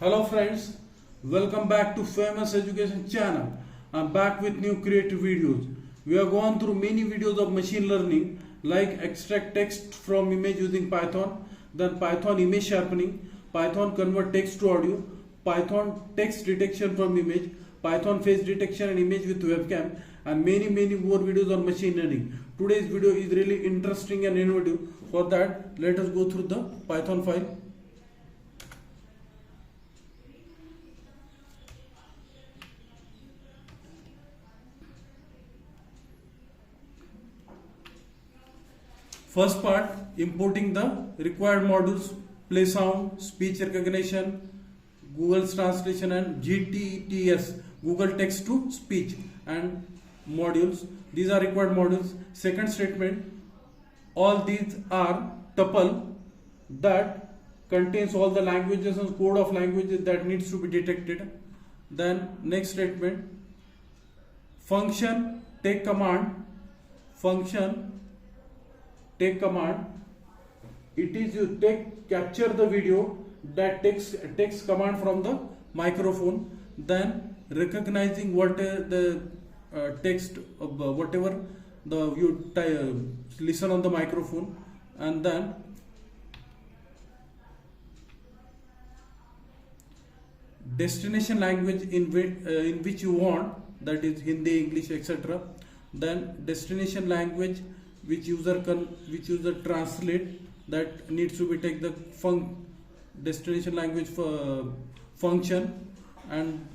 Hello friends, welcome back to Famous Education channel. I'm back with new creative videos. We have gone through many videos of machine learning like extract text from image using Python, then Python image sharpening, Python convert text to audio, Python text detection from image, Python face detection and image with webcam, and many more videos on machine learning. Today's video is really interesting and innovative. For that, let us go through the Python file. First part, importing the required modules, play sound, speech recognition, Google's translation and gTTs, Google text to speech and modules. These are required modules. Second statement, all these are tuple that contains all the languages and code of languages that needs to be detected. Then next statement, function take command, take command, it is you capture the video that takes command from the microphone, then recognizing what the text whatever the you listen on the microphone, and then destination language in which you want, that is Hindi, English, etc. Then destination language which user translate, that needs to be take the destination language function, and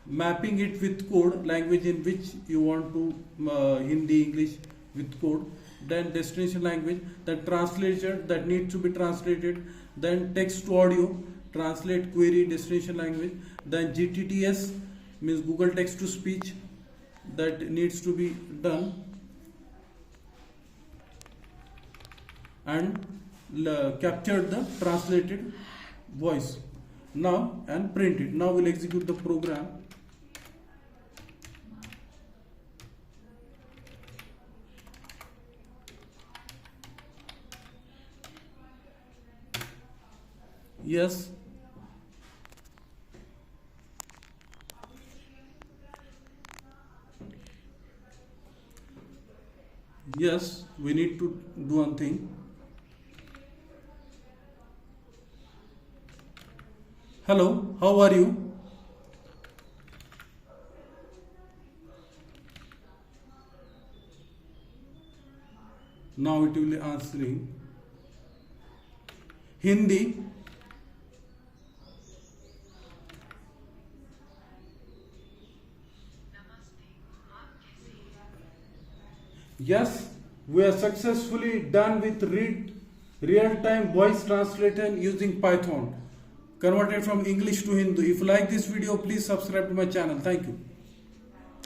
mapping it with code, language in which you want to Hindi, English with code. Then destination language, the translation that needs to be translated. Then text to audio, translate query destination language. Then gTTs means Google text to speech, that needs to be done, and capture the translated voice now and print it. Now we'll execute the program. Yes, we need to do one thing. Hello, how are you? Now it will be answering. Hindi. Yes, we are successfully done with real-time voice translation using Python, converted from English to Hindi. If you like this video, please subscribe to my channel. Thank you.